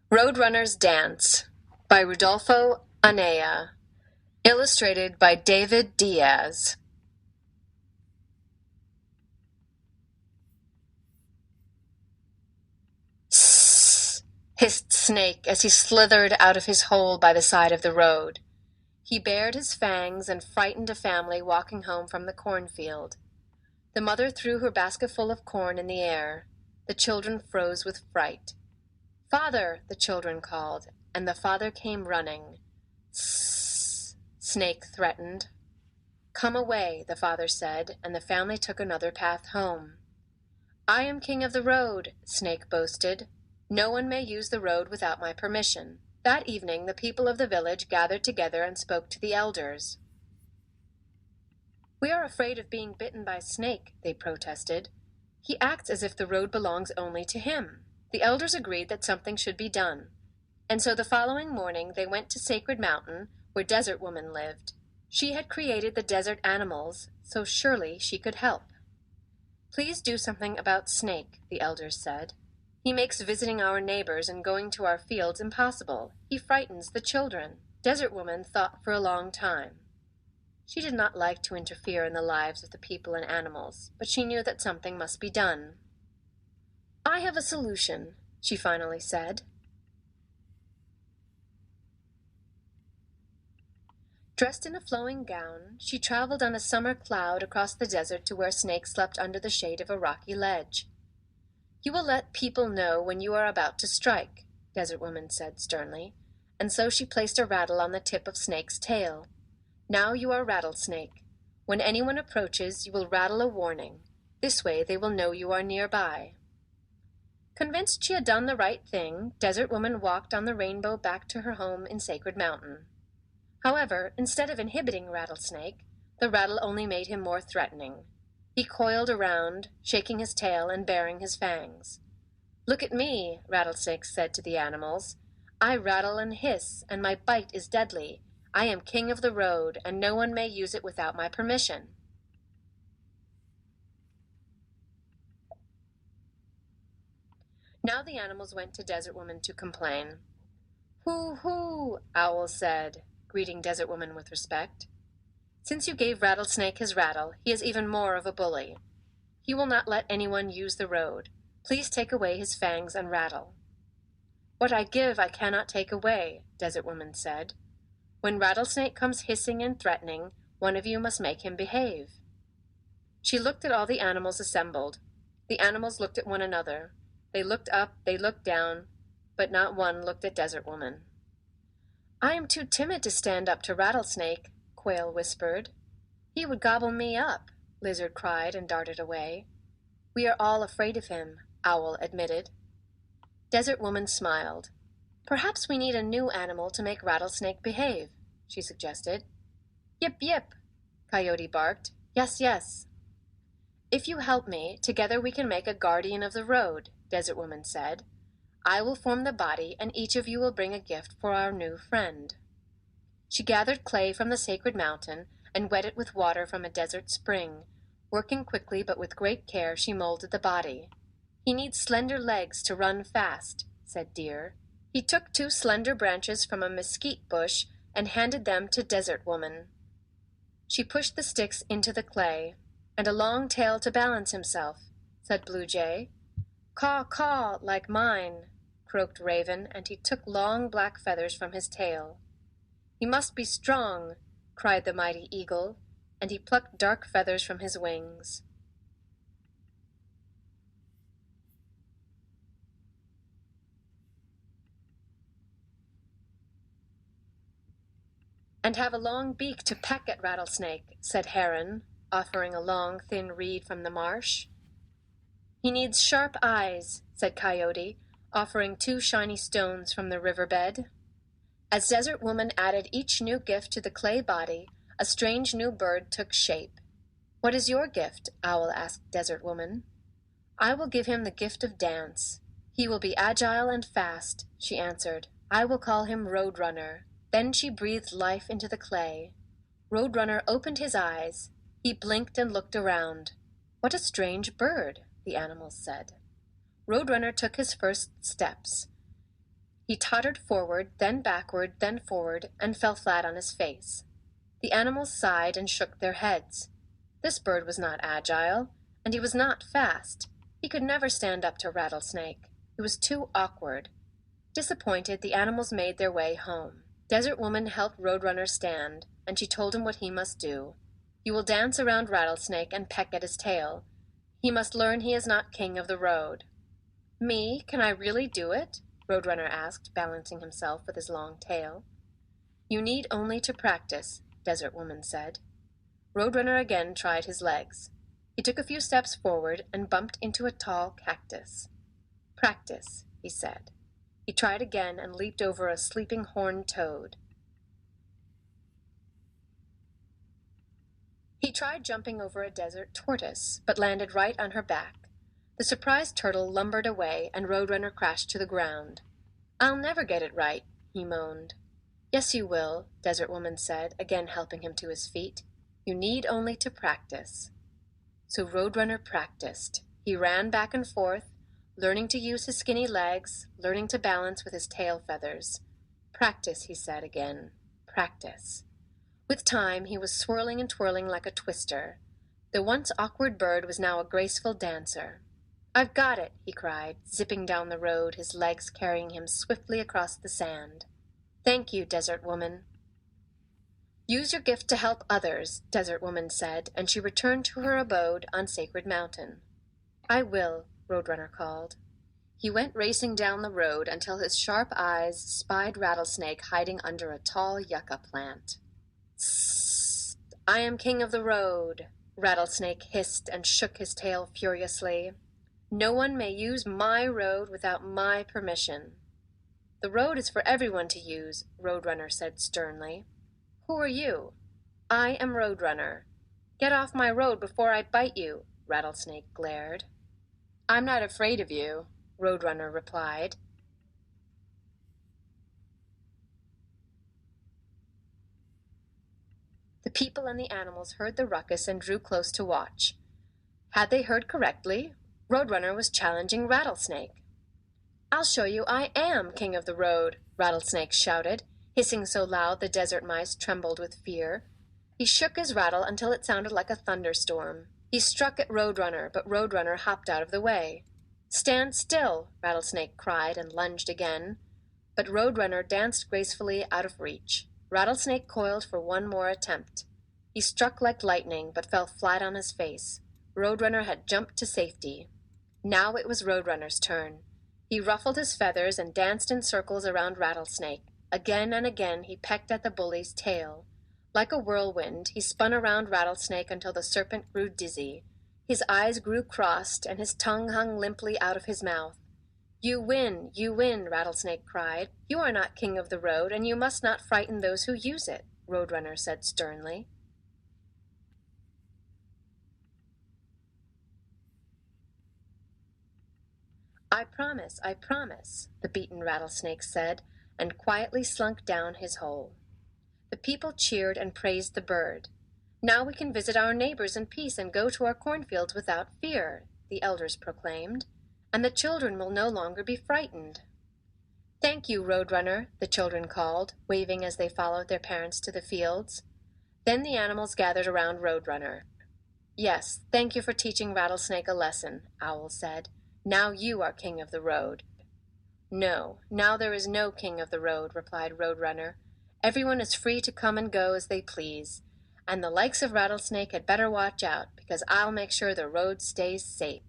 Roadrunner's Dance by Rudolfo Anaya, illustrated by David Diaz. Sss, hissed Snake as he slithered out of his hole by the side of the road. He bared his fangs and frightened a family walking home from the cornfield. The mother threw her basketful of corn in the air. The children froze with fright. "Father!" the children called, and the father came running. "Sss!" Snake threatened. "Come away," the father said, and the family took another path home. "I am king of the road," Snake boasted. "No one may use the road without my permission." That evening the people of the village gathered together and spoke to the elders. "We are afraid of being bitten by Snake," they protested. "He acts as if the road belongs only to him." The elders agreed that something should be done, and so the following morning they went to Sacred Mountain, where Desert Woman lived. She had created the desert animals, so surely she could help. "Please do something about Snake," the elders said. "He makes visiting our neighbors and going to our fields impossible. He frightens the children." Desert Woman thought for a long time. She did not like to interfere in the lives of the people and animals, but she knew that something must be done. "I have a solution," she finally said. Dressed in a flowing gown, she traveled on a summer cloud across the desert to where Snake slept under the shade of a rocky ledge. "You will let people know when you are about to strike," Desert Woman said sternly, and so she placed a rattle on the tip of Snake's tail. "Now you are Rattlesnake. When anyone approaches, you will rattle a warning. This way they will know you are nearby." Convinced she had done the right thing, Desert Woman walked on the rainbow back to her home in Sacred Mountain. However, instead of inhibiting Rattlesnake, the rattle only made him more threatening. He coiled around, shaking his tail and baring his fangs. "Look at me," Rattlesnake said to the animals. "I rattle and hiss, and my bite is deadly. I am king of the road, and no one may use it without my permission." Now the animals went to Desert Woman to complain. "Hoo, hoo," Owl said, greeting Desert Woman with respect. "Since you gave Rattlesnake his rattle, he is even more of a bully. He will not let anyone use the road. Please take away his fangs and rattle." "What I give I cannot take away," Desert Woman said. "When Rattlesnake comes hissing and threatening, one of you must make him behave." She looked at all the animals assembled. The animals looked at one another. They looked up, they looked down, but not one looked at Desert Woman. "I am too timid to stand up to Rattlesnake," Quail whispered. "He would gobble me up," Lizard cried and darted away. "We are all afraid of him," Owl admitted. Desert Woman smiled. "Perhaps we need a new animal to make Rattlesnake behave," she suggested. "Yip, yip," Coyote barked. "Yes, yes." "If you help me, together we can make a guardian of the road," Desert Woman said. "I will form the body, and each of you will bring a gift for our new friend." She gathered clay from the sacred mountain and wet it with water from a desert spring. Working quickly but with great care, she molded the body. "He needs slender legs to run fast," said Deer. He took 2 slender branches from a mesquite bush and handed them to Desert Woman. She pushed the sticks into the clay. "And a long tail to balance himself," said Blue Jay. "Caw, caw, like mine," croaked Raven, and he took long black feathers from his tail. "He must be strong," cried the mighty Eagle, and he plucked dark feathers from his wings. "And have a long beak to peck at Rattlesnake," said Heron, offering a long, thin reed from the marsh. "He needs sharp eyes," said Coyote, offering 2 shiny stones from the riverbed. As Desert Woman added each new gift to the clay body, a strange new bird took shape. "What is your gift?" Owl asked Desert Woman. "I will give him the gift of dance. He will be agile and fast," she answered. "I will call him Roadrunner." Then she breathed life into the clay. Roadrunner opened his eyes. He blinked and looked around. "What a strange bird," the animals said. Roadrunner took his first steps. He tottered forward, then backward, then forward, and fell flat on his face. The animals sighed and shook their heads. This bird was not agile, and he was not fast. He could never stand up to Rattlesnake. He was too awkward. Disappointed, the animals made their way home. Desert Woman helped Roadrunner stand, and she told him what he must do. He will dance around Rattlesnake and peck at his tail. He must learn he is not king of the road. Me? Can I really do it? Roadrunner asked, balancing himself with his long tail. You need only to practice, Desert Woman said. Roadrunner again tried his legs. He took a few steps forward and bumped into a tall cactus. Practice, he said. He tried again and leaped over a sleeping horned toad. He tried jumping over a desert tortoise, but landed right on her back. The surprised turtle lumbered away, and Roadrunner crashed to the ground. I'll never get it right, he moaned. Yes, you will, Desert Woman said, again helping him to his feet. You need only to practice. So Roadrunner practiced. He ran back and forth, learning to use his skinny legs, learning to balance with his tail feathers. Practice, he said again. Practice. With time, he was swirling and twirling like a twister. The once awkward bird was now a graceful dancer. I've got it, he cried, zipping down the road, his legs carrying him swiftly across the sand. Thank you, Desert Woman. Use your gift to help others, Desert Woman said, and she returned to her abode on Sacred Mountain. I will, Roadrunner called. He went racing down the road until his sharp eyes spied Rattlesnake hiding under a tall yucca plant. Tss, I am king of the road, Rattlesnake hissed and shook his tail furiously. No one may use my road without my permission. The road is for everyone to use, Roadrunner said sternly. Who are you? I am Roadrunner. Get off my road before I bite you, Rattlesnake glared. I'm not afraid of you, Roadrunner replied. The people and the animals heard the ruckus and drew close to watch. Had they heard correctly? Roadrunner was challenging Rattlesnake. I'll show you I am king of the road, Rattlesnake shouted, hissing so loud the desert mice trembled with fear. He shook his rattle until it sounded like a thunderstorm. He struck at Roadrunner, but Roadrunner hopped out of the way. Stand still, Rattlesnake cried and lunged again. But Roadrunner danced gracefully out of reach. Rattlesnake coiled for one more attempt. He struck like lightning, but fell flat on his face. Roadrunner had jumped to safety. Now it was Roadrunner's turn. He ruffled his feathers and danced in circles around Rattlesnake. Again and again he pecked at the bully's tail. Like a whirlwind, he spun around Rattlesnake until the serpent grew dizzy. His eyes grew crossed, and his tongue hung limply out of his mouth. You win, Rattlesnake cried. You are not king of the road, and you must not frighten those who use it, Roadrunner said sternly. I promise, the beaten Rattlesnake said, and quietly slunk down his hole. The people cheered and praised the bird. Now we can visit our neighbors in peace and go to our cornfields without fear, the elders proclaimed, and the children will no longer be frightened. Thank you, Roadrunner, the children called, waving as they followed their parents to the fields. Then the animals gathered around Roadrunner. Yes, thank you for teaching Rattlesnake a lesson, Owl said. Now you are king of the road. No, now there is no king of the road, replied Roadrunner. Everyone is free to come and go as they please, and the likes of Rattlesnake had better watch out, because I'll make sure the road stays safe.